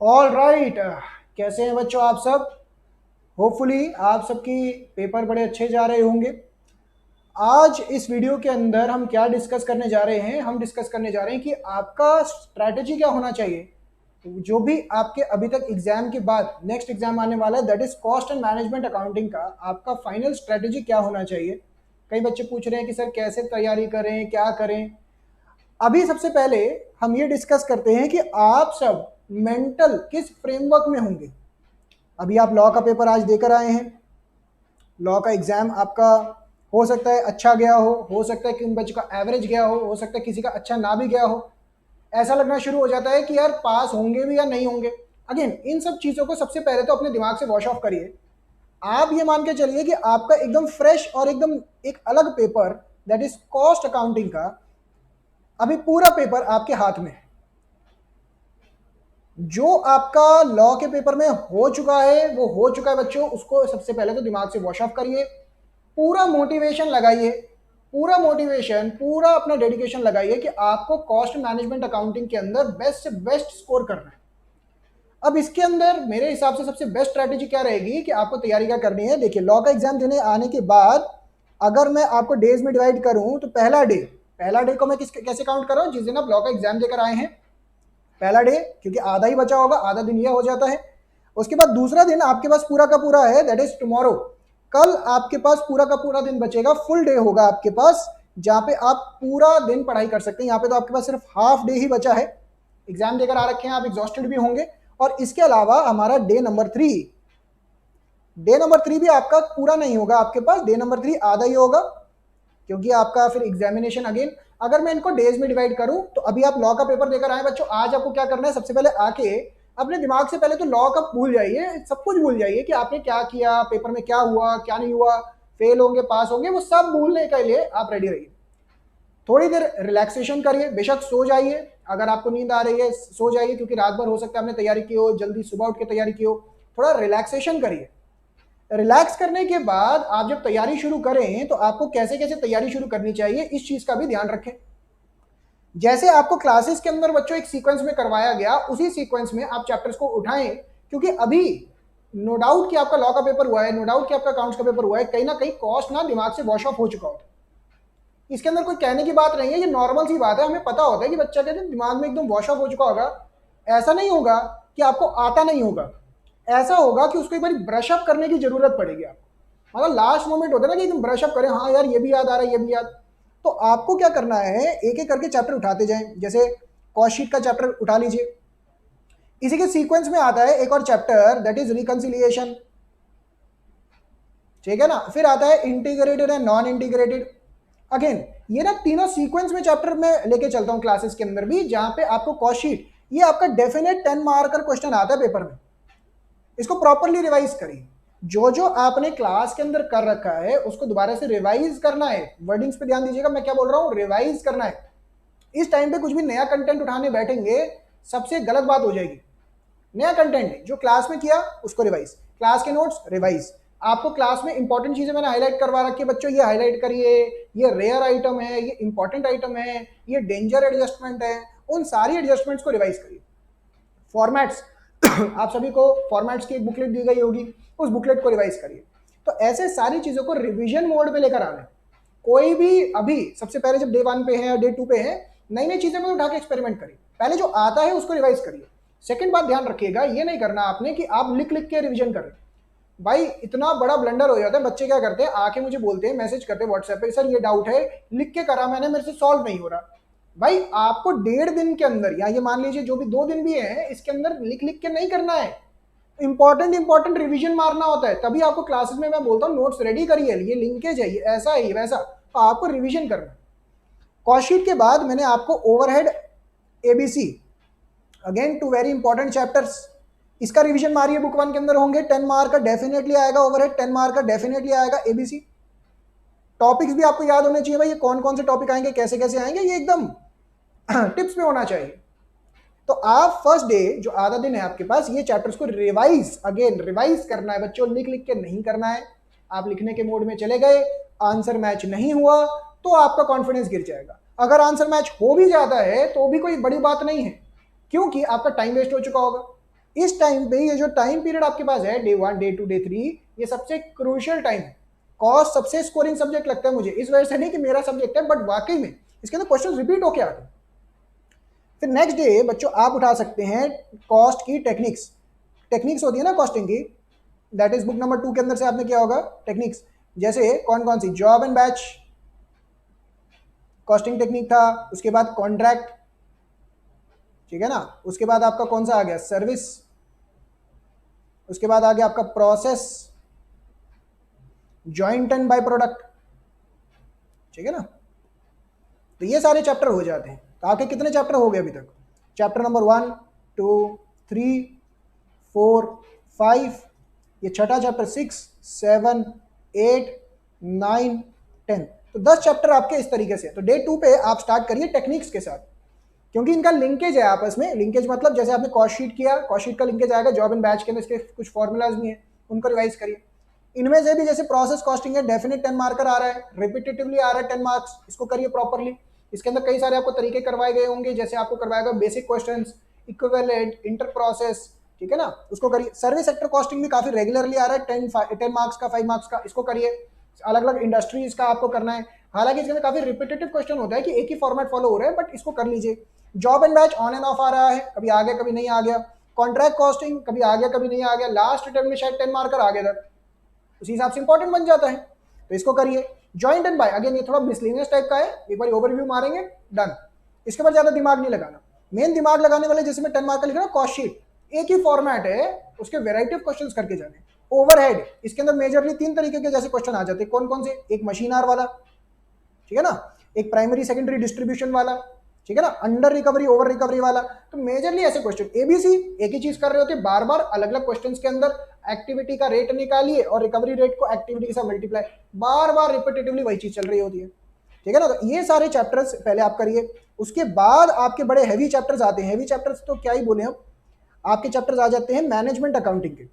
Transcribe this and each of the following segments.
All right. कैसे हैं बच्चों आप सब? होपफुली आप सबकी पेपर बड़े अच्छे जा रहे होंगे। आज इस वीडियो के अंदर हम क्या डिस्कस करने जा रहे हैं? हम डिस्कस करने जा रहे हैं कि आपका स्ट्रैटेजी क्या होना चाहिए। जो भी आपके अभी तक एग्जाम के बाद नेक्स्ट एग्जाम आने वाला है, that is cost and management accounting का, आपका फाइनल स्ट्रैटेजी क्या होना चाहिए। कई बच्चे पूछ रहे हैं कि सर कैसे तैयारी करें, क्या करें। अभी सबसे पहले हम ये डिस्कस करते हैं कि आप सब मेंटल किस फ्रेमवर्क में होंगे। अभी आप लॉ का पेपर आज देकर आए हैं। लॉ का एग्जाम आपका हो सकता है अच्छा गया हो सकता है कि उन बच्चों का एवरेज गया हो सकता है किसी का अच्छा ना भी गया हो। ऐसा लगना शुरू हो जाता है कि यार पास होंगे भी या नहीं होंगे। अगेन इन सब चीज़ों को सबसे पहले तो अपने दिमाग से वॉश ऑफ करिए। आप ये मान के चलिए कि आपका एकदम फ्रेश और एकदम एक अलग paper, that is cost accounting का, अभी पूरा पेपर आपके हाथ में है। जो आपका लॉ के पेपर में हो चुका है वो हो चुका है बच्चों, उसको सबसे पहले तो दिमाग से वॉश ऑफ करिए। पूरा मोटिवेशन लगाइए, पूरा मोटिवेशन, पूरा अपना डेडिकेशन लगाइए कि आपको कॉस्ट मैनेजमेंट अकाउंटिंग के अंदर बेस्ट से बेस्ट स्कोर करना है। अब इसके अंदर मेरे हिसाब से सबसे बेस्ट स्ट्रैटेजी क्या रहेगी कि आपको तैयारी क्या करनी है। देखिए, लॉ का एग्जाम देने आने के बाद अगर मैं आपको डेज में डिवाइड करूं तो पहला डे को मैं कैसे काउंट कर रहा हूं? जिस दिन आप लॉ का एग्जाम देकर आए हैं, पहला डे, क्योंकि आधा ही बचा होगा, आधा दिन ये हो जाता है। उसके बाद दूसरा दिन आपके पास पूरा का पूरा है, दैट इज टुमारो। कल आपके पास पूरा का पूरा दिन बचेगा, फुल डे होगा आपके पास, जहां पे आप पूरा दिन पढ़ाई कर सकते हैं। यहाँ पे तो आपके पास सिर्फ हाफ डे ही बचा है। एग्जाम देकर आ रखे हैं, आप एग्जॉस्टेड भी होंगे। और इसके अलावा हमारा डे नंबर 3 भी आपका पूरा नहीं होगा, आपके पास डे नंबर 3 आधा ही होगा, क्योंकि आपका फिर एग्जामिनेशन अगेन। अगर मैं इनको डेज में डिवाइड करूं तो अभी आप लॉ का पेपर देकर आए बच्चों, आज आपको क्या करना है? सबसे पहले आके अपने दिमाग से पहले तो लॉ का भूल जाइए, सब कुछ भूल जाइए कि आपने क्या किया, पेपर में क्या हुआ क्या नहीं हुआ, फेल होंगे पास होंगे, वो सब भूलने के लिए आप रेडी रहिए। थोड़ी देर रिलैक्सेशन करिए, बेशक सो जाइए, अगर आपको नींद आ रही है सो जाइए, क्योंकि रात भर हो सकता है आपने तैयारी की हो, जल्दी सुबह उठ के तैयारी की हो। थोड़ा रिलैक्सेशन करिए। रिलैक्स करने के बाद आप जब तैयारी शुरू करें तो आपको कैसे कैसे तैयारी शुरू करनी चाहिए, इस चीज का भी ध्यान रखें। जैसे आपको क्लासेस के अंदर बच्चों एक सीक्वेंस में करवाया गया, उसी सीक्वेंस में आप चैप्टर्स को उठाएं, क्योंकि अभी नो डाउट कि आपका लॉ का पेपर हुआ है, नो डाउट कि आपका अकाउंट्स का पेपर हुआ है, कहीं ना कहीं कॉस्ट ना दिमाग से वॉश ऑफ हो चुका होता है। इसके अंदर कोई कहने की बात नहीं है, ये नॉर्मल सी बात है। हमें पता होता है कि बच्चा कहते हैं दिमाग में एकदम वॉश ऑफ हो चुका होगा। ऐसा नहीं होगा कि आपको आता नहीं होगा, ऐसा होगा कि उसको एक बार ब्रश अप करने की जरूरत पड़ेगी आपको। मतलब लास्ट मोमेंट होता है ना कि एकदम ब्रश अप करें, हाँ यार ये भी याद आ रहा है, ये भी याद। तो आपको क्या करना है, एक एक करके चैप्टर उठाते जाएं। जैसे कॉस्ट शीट का चैप्टर उठा लीजिए, इसी के सीक्वेंस में आता है एक और चैप्टर, दैट इज रिकंसिलिएशन, ठीक है ना। फिर आता है integrated and non integrated. Again ये ना तीनों सीक्वेंस में चैप्टर में लेके चलता हूं क्लासेस के अंदर भी, जहां पे आपको कॉस्ट शीट, ये आपका डेफिनेट 10 मार्क का क्वेश्चन आता है पेपर में। इसको प्रॉपरली रिवाइज करिए। जो जो आपने क्लास के अंदर कर रखा है उसको दोबारा से रिवाइज करना है। वर्डिंग्स पे ध्यान दीजिएगा, मैं क्या बोल रहा हूं, रिवाइज करना है। इस टाइम पे कुछ भी नया कंटेंट उठाने बैठेंगे, सबसे गलत बात हो जाएगी। नया कंटेंट जो क्लास में किया उसको रिवाइज, क्लास के नोट्स रिवाइज। आपको क्लास में इंपॉर्टेंट चीजें मैंने हाईलाइट करवा रखी है बच्चों, ये हाईलाइट करिए, ये रेयर आइटम है, ये इंपॉर्टेंट आइटम है, ये डेंजर एडजस्टमेंट है, उन सारी एडजस्टमेंट्स को रिवाइज करिए। फॉर्मेट्स आप सभी को फॉर्मेट्स की एक बुकलेट दी गई होगी, उस बुकलेट को रिवाइज करिए। तो ऐसे सारी चीजों को रिवीजन मोड पे लेकर आना है। कोई भी अभी सबसे पहले जब डे 1 पे है या डे 2 पे है, नई नई चीजें को उठा के एक्सपेरिमेंट करिए। पहले जो आता है उसको रिवाइज करिए। सेकंड बात ध्यान रखिएगा, ये नहीं करना आपने कि आप लिख लिख के रिवीजन करें। भाई इतना बड़ा ब्लंडर हो जाता है। बच्चे क्या करते हैं, आके मुझे बोलते हैं, मैसेज करते हैं व्हाट्सएप पे, सर ये डाउट है, लिख के करा मैंने, मेरे से सॉल्व नहीं हो रहा। भाई आपको 1.5 दिन के अंदर, या ये मान लीजिए जो भी 2 दिन भी है, इसके अंदर लिख लिख के नहीं करना है। इंपॉर्टेंट रिवीजन मारना होता है। तभी आपको क्लासेस में मैं बोलता हूँ नोट्स रेडी करिए, ये लिंकेज है, ये ऐसा है, ये वैसा, तो आपको रिवीजन करना है। कॉस्ट शीट के बाद मैंने आपको overhead ABC, again 2 very important chapters, इसका रिवीजन मारिए। बुक 1 के अंदर होंगे, 10 मार्क का डेफिनेटली आएगा ओवरहेड, 10 मार्क का डेफिनेटली आएगा एबीसी। टॉपिक्स भी आपको याद होने चाहिए भाई, ये कौन कौन से टॉपिक आएंगे, कैसे कैसे आएंगे, ये एकदम टिप्स में होना चाहिए। तो आप फर्स्ट डे जो आधा दिन है आपके पास, ये चैप्टर्स को रिवाइज करना है बच्चों, लिख लिख के नहीं करना है। आप लिखने के मोड में चले गए, आंसर मैच नहीं हुआ तो आपका कॉन्फिडेंस गिर जाएगा। अगर आंसर मैच हो भी जाता है तो भी कोई बड़ी बात नहीं है, क्योंकि आपका टाइम वेस्ट हो चुका होगा। इस टाइम पे ये जो टाइम पीरियड आपके पास है डे 1 डे 2 डे 3, ये सबसे क्रूशियल टाइम है। कॉस्ट सबसे स्कोरिंग सब्जेक्ट लगता है मुझे, इस वजह से नहीं कि मेरा सब्जेक्ट है, बट वाकई में इसके अंदर क्वेश्चन रिपीट होके आते हैं। फिर नेक्स्ट डे बच्चों आप उठा सकते हैं कॉस्ट की टेक्निक्स। टेक्निक्स होती है ना कॉस्टिंग की, दैट इज बुक नंबर 2 के अंदर से आपने किया होगा टेक्निक्स। जैसे कौन कौन सी, job and batch costing technique था, उसके बाद कॉन्ट्रैक्ट, ठीक है ना, उसके बाद आपका कौन सा आ गया, सर्विस, उसके बाद आ गया आपका process, joint and by product, ठीक है ना। तो ये सारे चैप्टर हो जाते हैं। तो आपके कितने चैप्टर हो गए अभी तक, चैप्टर नंबर 1 2 3 4 5, ये छठा चैप्टर 6 7 8 9 10, तो 10 चैप्टर आपके इस तरीके से। तो डे 2 पे आप स्टार्ट करिए टेक्निक्स के साथ, क्योंकि इनका लिंकेज है आपस में। लिंकेज मतलब जैसे आपने कॉस्ट शीट किया, कॉस्ट शीट का लिंकेज आएगा जॉब एंड बैच के अंदर, इसके कुछ फॉर्मूलाज भी हैं, उनको रिवाइज करिए। इनमें से भी जैसे प्रोसेस कॉस्टिंग है, डेफिनेट 10 मार्कर आ रहा है, रिपीटेटिवली आ रहा है 10 मार्क्स, इसको करिए प्रॉपरली। इसके अंदर कई सारे आपको तरीके करवाए गए होंगे, जैसे आपको करवाएगा basic questions, equivalent, inter process, ठीक है ना, उसको करिए। सर्विस सेक्टर कॉस्टिंग भी काफी रेगुलरली आ रहा है, 10 मार्क्स का, 5 मार्क्स का, इसको करिए। अलग अलग इंडस्ट्रीज का आपको करना है, हालांकि इसके अंदर काफी रिपीटेटिव क्वेश्चन होता है कि एक ही फॉर्मेट फॉलो हो रहा है, बट इसको कर लीजिए। Job and batch on and off आ रहा है, कभी आ गया कभी नहीं आ गया। कॉन्ट्रैक्ट कॉस्टिंग कभी आ गया कभी नहीं आ गया, लास्ट अटेम्प्ट में शायद 10 मार्कर आ गया था, उसी हिसाब से इंपॉर्टेंट बन जाता है, तो इसको करिए। जॉइंट एंड बाय, अगेन ये थोड़ा मिसलिनियस टाइप का है, एक बार ओवरव्यू मारेंगे, डन। इसके बाद ज्यादा दिमाग नहीं लगाना। मेन दिमाग लगाने वाले जैसे मैं 10 मार्क का लिख रहा हूँ, कॉस्ट शीट एक ही फॉर्मेट है, उसके वेराइटी ऑफ क्वेश्चन करके जाने। ओवरहेड, इसके अंदर मेजरली 3 तरीके के जैसे क्वेश्चन आ जाते हैं, कौन कौन से, एक मशीन आर वाला, ठीक है ना, एक प्राइमरी सेकेंडरी डिस्ट्रीब्यूशन वाला, ठीक है ना, अंडर रिकवरी ओवर रिकवरी वाला। तो मेजरली ऐसे क्वेश्चन, एबीसी एक ही चीज कर रहे होते हैं, बार बार अलग अलग क्वेश्चंस के अंदर एक्टिविटी का रेट निकालिए और रिकवरी रेट को एक्टिविटी के साथ मल्टीप्लाई, बार बार रिपीटेटिवली वही चीज चल रही होती है, ठीक है ना। तो ये सारे चैप्टर्स पहले आप करिए। उसके बाद आपके बड़े हैवी चैप्टर्स आते हैं, हैवी चैप्टर्स तो क्या ही बोले हम, आपके चैप्टर्स आ जाते हैं मैनेजमेंट अकाउंटिंग के,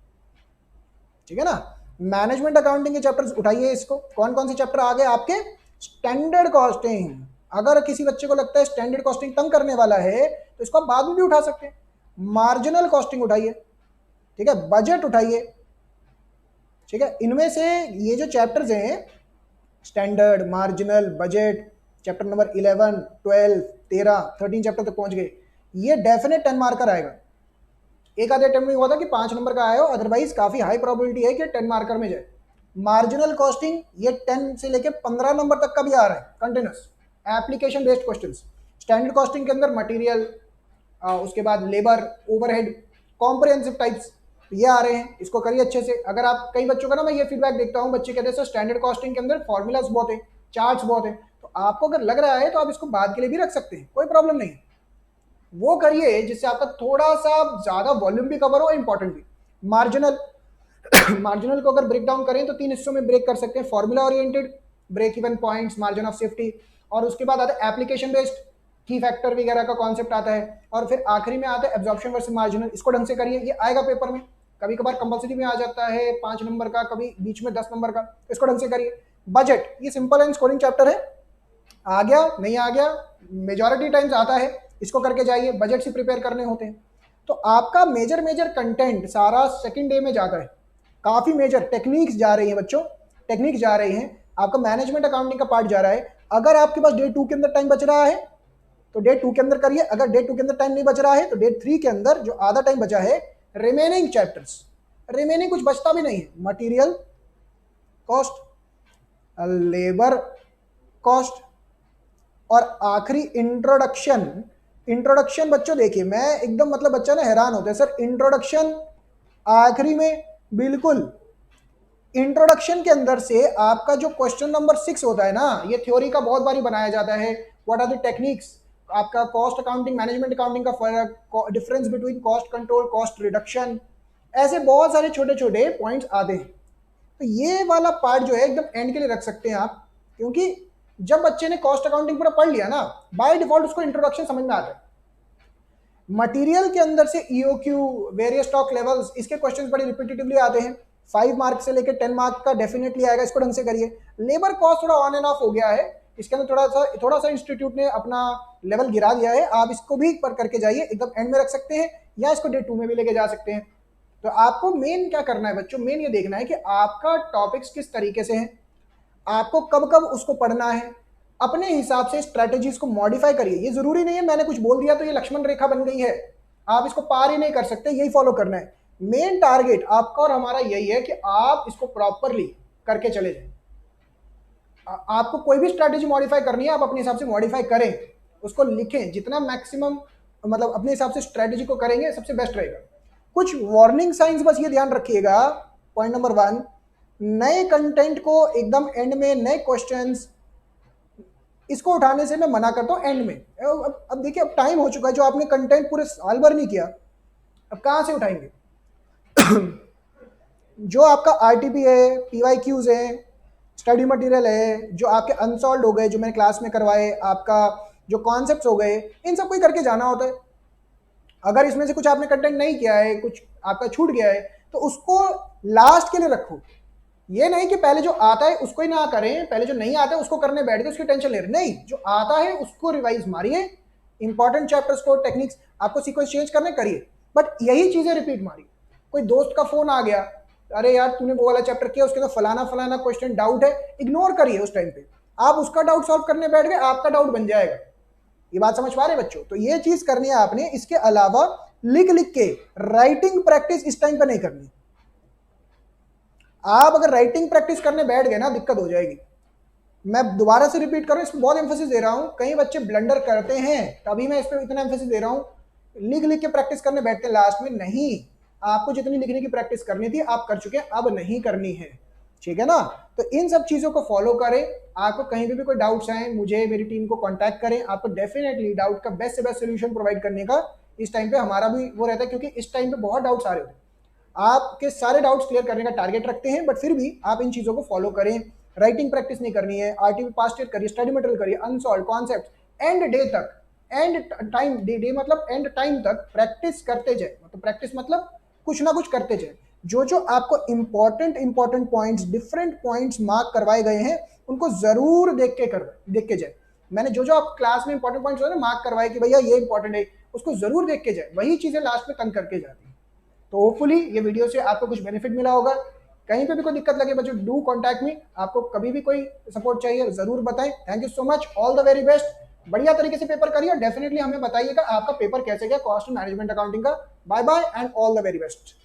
ठीक है ना। मैनेजमेंट अकाउंटिंग के चैप्टर्स उठाइए। इसको कौन कौन से चैप्टर आ गए आपके, स्टैंडर्ड कॉस्टिंग, अगर किसी बच्चे को लगता है स्टैंडर्ड कॉस्टिंग तंग करने वाला है तो इसको आप बाद में भी उठा सकते हैं। मार्जिनल कॉस्टिंग उठाइए, ठीक है, बजट उठाइए, ठीक है। इनमें से ये जो चैप्टर्स हैं, standard, marginal, budget, chapter number 11 12 13 13 chapter तक पहुंच गए, ये डेफिनेट 10 मार्कर आएगा। एक आधे अटेम्प्ट में हुआ था कि 5 नंबर का आया हो, अदरवाइज काफी हाई प्रोबेबिलिटी है कि 10 मार्कर में जाए। मार्जिनल कॉस्टिंग ये 10 से लेके 15 नंबर तक का भी आ रहा है continuous, application based questions. Standard costing के अंदर मटेरियल, उसके बाद लेबर, ओवरहेड, कॉम्प्रिहेंसिव टाइप्स, ये आ रहे हैं, इसको करिए अच्छे से। अगर आप, कई बच्चों का ना मैं ये फीडबैक देखता हूँ, बच्चे कहते हैं सर स्टैंडर्ड कॉस्टिंग के अंदर फॉर्मूलाज बहुत है, चार्ट्स बहुत है, तो आपको अगर लग रहा है तो आप इसको बाद के लिए भी रख सकते हैं, कोई प्रॉब्लम नहीं है, वो करिए जिससे आपका थोड़ा सा ज्यादा वॉल्यूम भी कवर हो, इंपॉर्टेंट भी। मार्जिनल मार्जिनल को अगर ब्रेक डाउन करें तो 3 हिस्सों में ब्रेक कर सकते हैं, formula oriented, break even points, margin of safety, और उसके बाद आता है एप्लीकेशन बेस्ड, की फैक्टर वगैरह का कॉन्सेप्ट आता है, और फिर आखिरी में आता है एब्जॉर्प्शन वर्सेस मार्जिनल। इसको ढंग से करिए, ये आएगा पेपर में, कभी कभार कंपलसरी में आ जाता है 5 नंबर का, कभी बीच में 10 नंबर का, इसको ढंग से करिए। बजट, ये सिंपल एंड स्कोरिंग चैप्टर है, आ गया नहीं आ गया, मेजॉरिटी टाइम्स आता है, इसको करके जाइए, बजट से प्रिपेयर करने होते हैं। तो आपका मेजर मेजर कंटेंट सारा सेकंड डे में जाता है, काफी मेजर टेक्निक्स जा रही हैं बच्चों, टेक्निक्स जा रही हैं, आपका मैनेजमेंट अकाउंटिंग का पार्ट जा रहा है। अगर आपके पास डे 2 के अंदर टाइम बच रहा है तो डे 2 के अंदर करिए, अगर डे 2 के अंदर टाइम नहीं बच रहा है तो डे 3 के अंदर जो आधा टाइम बचा है, रिमेनिंग चैप्टर्स, रिमेनिंग कुछ बचता भी नहीं है, मटेरियल कॉस्ट, लेबर कॉस्ट, और आखिरी इंट्रोडक्शन। इंट्रोडक्शन बच्चों देखिए, मैं एकदम मतलब बच्चा ना हैरान होता है, सर इंट्रोडक्शन आखिरी में, बिल्कुल इंट्रोडक्शन के अंदर से आपका जो क्वेश्चन नंबर 6 होता है ना, ये थ्योरी का बहुत बारी बनाया जाता है, व्हाट आर द टेक्निक्स, आपका कॉस्ट अकाउंटिंग मैनेजमेंट अकाउंटिंग का फर्क, difference between cost control cost reduction, ऐसे बहुत सारे छोटे छोटे पॉइंट्स आते हैं। तो ये वाला पार्ट जो है एकदम एंड के लिए रख सकते हैं आप, क्योंकि जब बच्चे ने कॉस्ट अकाउंटिंग पूरा पढ़ लिया ना, बाय डिफॉल्ट उसको इंट्रोडक्शन समझ में आता है। मटेरियल के अंदर से ईओक्यू, वेरियस स्टॉक लेवल्स, इसके क्वेश्चंस बड़े रिपीटेटिवली आते हैं, 5 मार्क से लेकर 10 मार्क का डेफिनेटली आएगा, इसको ढंग से करिए। लेबर कॉस्ट थोड़ा ऑन एंड ऑफ हो गया है, इसके अंदर थोड़ा सा इंस्टीट्यूट ने अपना लेवल गिरा दिया है, आप इसको भी पर करके जाइए, एकदम एंड में रख सकते हैं या इसको डे 2 में भी लेके जा सकते हैं। तो आपको मेन क्या करना है बच्चों, मेन ये देखना है कि आपका टॉपिक्स किस तरीके से है, आपको कब कब उसको पढ़ना है, अपने हिसाब से स्ट्रेटेजीज को मॉडिफाई करिए। ये जरूरी नहीं है मैंने कुछ बोल दिया तो ये लक्ष्मण रेखा बन गई है, आप इसको पार ही नहीं कर सकते, यही फॉलो करना है। मेन टारगेट आपका और हमारा यही है कि आप इसको प्रॉपरली करके चले जाएं। आपको कोई भी स्ट्रैटेजी मॉडिफाई करनी है, आप अपने हिसाब से मॉडिफाई करें, उसको लिखें, जितना मैक्सिमम मतलब अपने हिसाब से स्ट्रैटेजी को करेंगे सबसे बेस्ट रहेगा। कुछ वार्निंग साइंस बस ये ध्यान रखिएगा। पॉइंट नंबर 1, नए कंटेंट को एकदम एंड में, नए क्वेश्चंस इसको उठाने से मैं मना करता हूं एंड में। अब देखिए, अब टाइम हो चुका है, जो आपने कंटेंट पूरे साल भर नहीं किया, अब कहां से उठाएंगे? जो आपका आरटीपी है, पीवाईक्यूज है, स्टडी मटेरियल है, जो आपके अनसॉल्व हो गए, जो मैंने क्लास में करवाए, आपका जो कॉन्सेप्ट्स हो गए, इन सबको ही करके जाना होता है। अगर इसमें से कुछ आपने कंटेंट नहीं किया है, कुछ आपका छूट गया है, तो उसको लास्ट के लिए रखो। ये नहीं कि पहले जो आता है उसको ही ना करें, पहले जो नहीं आता है उसको करने बैठ गए, उसकी टेंशन ले रहे, नहीं, जो आता है उसको रिवाइज मारिए, इंपॉर्टेंट चैप्टर्स को, टेक्निक्स आपको सीक्वेंस चेंज करने करिए, बट यही चीजें रिपीट मारिए। कोई दोस्त का फोन आ गया, अरे यार तूने वो वाला चैप्टर किया, उसके अंदर फलाना फलाना क्वेश्चन डाउट है, इग्नोर करिए उस टाइम पे, आप उसका डाउट सॉल्व करने बैठ गए, आपका डाउट बन जाएगा। ये बात समझ पा रहे बच्चों? तो ये चीज करनी है आपने। इसके अलावा लिख लिख के राइटिंग प्रैक्टिस इस टाइम पे नहीं करनी। आप अगर राइटिंग प्रैक्टिस करने बैठ गए ना, दिक्कत हो जाएगी। मैं दोबारा से रिपीट कर रहा हूं, इसमें बहुत एम्फेसिस दे रहा हूं, कई बच्चे ब्लंडर करते हैं, तभी मैं इस पर इतना एम्फेसिस दे रहा हूं। लिख लिख के प्रैक्टिस करने बैठते हैं लास्ट में, नहीं, आपको जितनी लिखने की प्रैक्टिस करनी थी आप कर चुके हैं, अब नहीं करनी है, ठीक है ना? तो इन सब चीजों को फॉलो करें। आपको कहीं भी कोई डाउट्स आए, मुझे, मेरी टीम को कांटेक्ट करें, आपको डेफिनेटली डाउट का बेस्ट से बेस्ट सोल्यूशन प्रोवाइड करने का इस टाइम पे हमारा भी वो रहता है, क्योंकि इस टाइम पे बहुत डाउट्स आ रहे होते हैं। आपके सारे डाउट्स क्लियर करने का टारगेट रखते हैं, बट फिर भी आप इन चीजों को फॉलो करें। राइटिंग प्रैक्टिस नहीं करनी है, आरटीपी पास्ट ईयर करिए, स्टडी मटेरियल करिए, अनसॉल्व कॉन्सेप्ट एंड डे तक, एंड टाइम, डे मतलब एंड टाइम तक प्रैक्टिस करते जाए। मतलब प्रैक्टिस मतलब कुछ ना कुछ करते जाए। जो जो आपको important points, different points mark करवाए गए हैं, उनको जरूर देख के जाए। मैंने जो जो आप क्लास में इंपॉर्टेंट पॉइंट्स मार्क करवाए कि भैया ये इंपॉर्टेंट है, उसको जरूर देख के जाए, वही चीजें लास्ट में तंग करके जाती है। तो होपफुली ये वीडियो से आपको कुछ बेनिफिट मिला होगा। कहीं पे भी कोई दिक्कत लगे बच्चों, डू कॉन्टैक्ट मी, आपको कभी भी कोई सपोर्ट चाहिए जरूर बताएं। Thank you so much, all the very best. बढ़िया तरीके से पेपर करिए, डेफिनेटली हमें बताइएगा आपका पेपर कैसे गया कॉस्ट एंड मैनेजमेंट अकाउंटिंग का। Bye bye and all the very best.